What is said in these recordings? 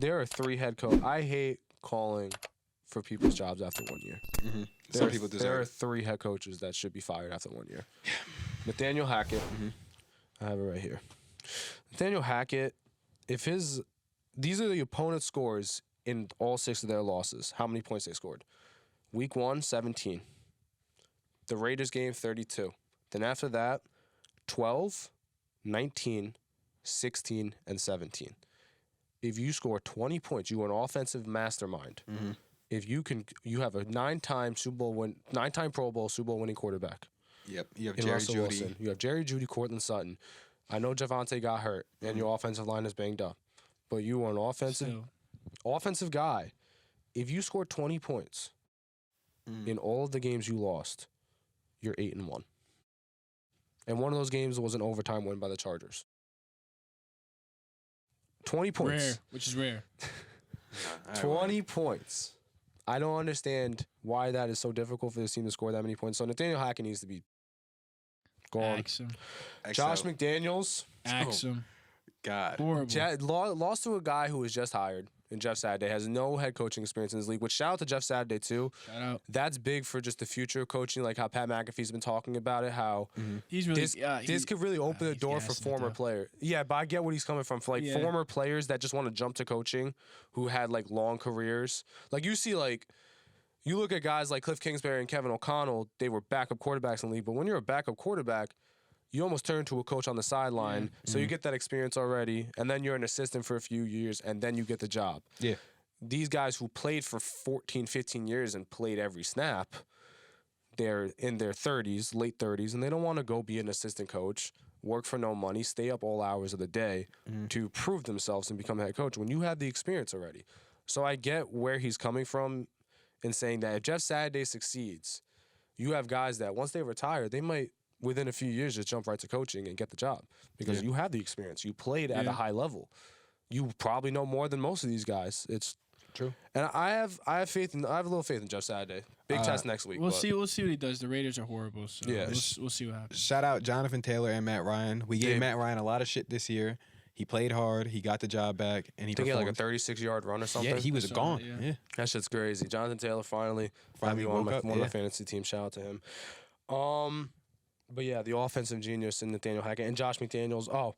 there are 3 head coach. I hate calling for people's jobs after 1 year. Mm-hmm. Some people There are deserve. 3 head coaches that should be fired after 1 year. Nathaniel Hackett. I have it right here. Nathaniel Hackett, these are the opponent's scores in all 6 of their losses. How many points they scored? Week 1, 17. The Raiders game, 32. Then after that, 12, 19, 16, and 17. If you score 20 points, you are an offensive mastermind. Mm-hmm. If you have a 9-time Pro Bowl Super Bowl winning quarterback. Yep. You have In Jerry Russell Jeudy. Wilson. You have Jerry Jeudy, Cortland Sutton. I know Javonte got hurt, and your offensive line is banged up. But you are an offensive guy. If you score 20 points in all of the games you lost, you're 8-1. And one of those games was an overtime win by the Chargers. 20 points. Rare, which is rare. 20 points. I don't understand why that is so difficult for this team to score that many points. So Nathaniel Hackett needs to be gone. Axe him. Josh McDaniels. Axe him. God. Horrible. Lost to a guy who was just hired, and Jeff Saturday has no head coaching experience in this league, which shout out to Jeff Saturday too. Shout out. That's big for just the future of coaching, like how Pat McAfee's been talking about it, how He's really this could really open the he's door for gassing it, former though. players. Yeah, but I get what he's coming from. For former players that just want to jump to coaching, who had like long careers. Like you see, like you look at guys like Cliff Kingsbury and Kevin O'Connell, they were backup quarterbacks in the league. But when you're a backup quarterback, you almost turn to a coach on the sideline. So you get that experience already, and then you're an assistant for a few years, and then you get the job. Yeah. These guys who played for 14, 15 years and played every snap, they're in their 30s, late 30s, and they don't want to go be an assistant coach, work for no money, stay up all hours of the day to prove themselves and become a head coach when you have the experience already. So I get where he's coming from in saying that if Jeff Saturday succeeds, you have guys that once they retire, they might, within a few years, just jump right to coaching and get the job because you have the experience. You played at a high level. You probably know more than most of these guys. It's True. And I have faith in. I have a little faith in Jeff Saturday. Big test next week. We'll but- see. We'll see what he does. The Raiders are horrible. So Yeah. we'll see what happens. Shout out Jonathan Taylor and Matt Ryan. We gave Yeah. Matt Ryan a lot of shit this year. He played hard. He got the job back, and he I think he had like a performed. 36-yard run or something. Yeah, he was I saw gone. that, Yeah. That shit's crazy. Jonathan Taylor finally Finally on woke up, one of my yeah. fantasy teams. Shout out to him. But yeah, the offensive genius in Nathaniel Hackett and Josh McDaniels. Oh,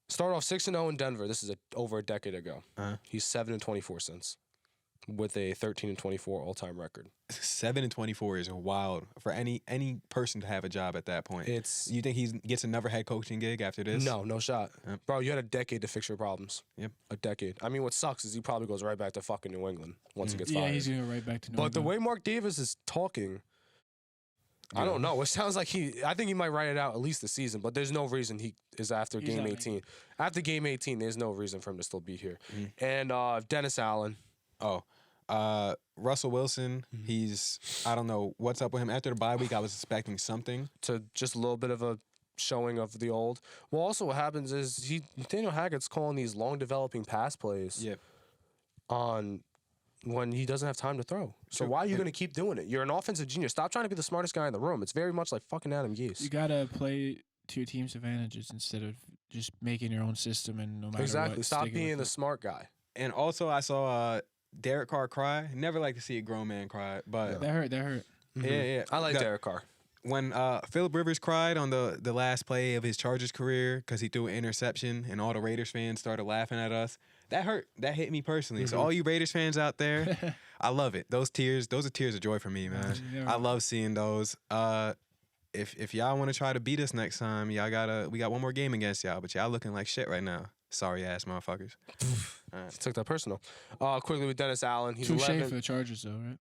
start off 6-0 in Denver. This is over a decade ago. He's 7-24 since, with a 13-24 all-time record. 7-24 is wild for any person to have a job at that point. It's You think he gets another head coaching gig after this? no shot, Yep. bro. You had a decade to fix your problems. Yep. A decade. I mean, what sucks is he probably goes right back to fucking New England once he gets Yeah, fired. he's gonna go right back to. New But the England. way Mark Davis is talking, I don't know. It sounds like I think he might write it out at least the season, but there's no reason he is after He's game not 18. After game 18, there's no reason for him to still be here. Mm-hmm. And Dennis Allen. Russell Wilson, he's, I don't know what's up with him. After the bye week, I was expecting something. To just a little bit of a showing of the old. Well, also what happens is Nathaniel Hackett's calling these long developing pass plays Yep. on when he doesn't have time to throw. So True. why are you going to keep doing it? You're an offensive genius. Stop trying to be the smartest guy in the room. It's very much like fucking Adam Gase. You gotta play to your team's advantages instead of just making your own system and no matter Exactly. what. Stop sticking being with the it. smart guy. And also, I saw Derek Carr cry. Never like to see a grown man cry, but That hurt. yeah. I like The- Derek Carr. When Phillip Rivers cried on the last play of his Chargers career because he threw an interception and all the Raiders fans started laughing at us, that hurt. That hit me personally. So all you Raiders fans out there, I love it. Those are tears of joy for me, man. Yeah. I love seeing those. If y'all want to try to beat us next time, we got one more game against y'all, but y'all looking like shit right now. Sorry ass motherfuckers. Took that personal. Quickly with Dennis Allen. He's Touche 11. for the Chargers though, right?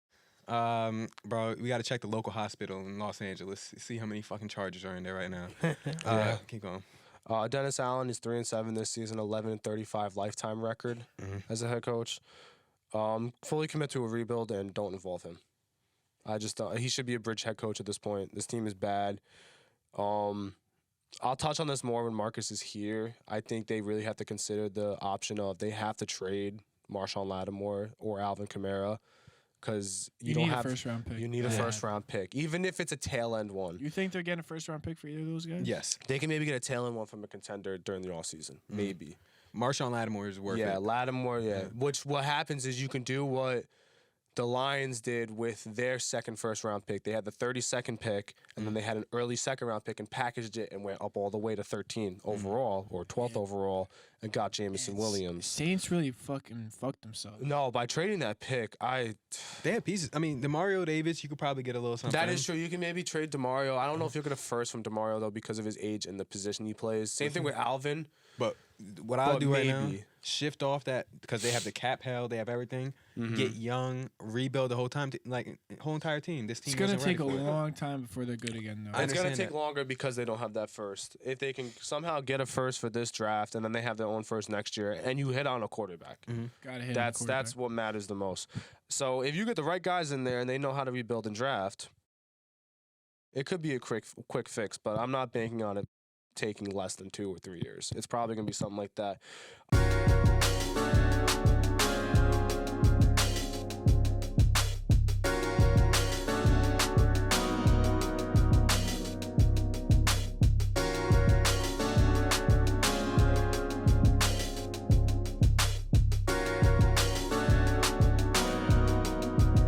Bro, we got to check the local hospital in Los Angeles. See how many fucking charges are in there right now. Keep going. Dennis Allen is 3-7 this season, 11-35 lifetime record as a head coach. Fully commit to a rebuild and don't involve him. I just he should be a bridge head coach at this point. This team is bad. I'll touch on this more when Marcus is here. I think they really have to consider the option of they have to trade Marshawn Lattimore or Alvin Kamara because you don't need have a first round pick. You need a first round pick, even if it's a tail end one. You think they're getting a first round pick for either of those guys? Yes. They can maybe get a tail end one from a contender during the offseason. Maybe. Marshawn Lattimore is worth Yeah, it. Lattimore. Yeah. Which what happens is you can do what the Lions did with their second first round pick. They had the 32nd pick, and then they had an early second round pick and packaged it and went up all the way to 13 overall or 12th overall and got Jamison Williams. Saints really fucking fucked themselves. No, by trading that pick, They have pieces. I mean, Demario Davis, you could probably get a little something. that is true. You can maybe trade Demario. I don't know if you'll get a first from Demario though because of his age and the position he plays. Same thing with Alvin. But what I'll But do right now, maybe. shift off that because they have the cap held, they have everything. Mm-hmm. Get young, rebuild the whole time, like whole entire team. This team It's gonna wasn't ready take a for it. long time before they're good again, though. I It's gonna understand take that. longer because they don't have that first. If they can somehow get a first for this draft and then they have their own first next year, and you hit on a quarterback, Gotta hit. that's what matters the most. So if you get the right guys in there and they know how to rebuild and draft, it could be a quick fix. But I'm not banking on it taking less than 2 or 3 years. It's probably gonna be something like that.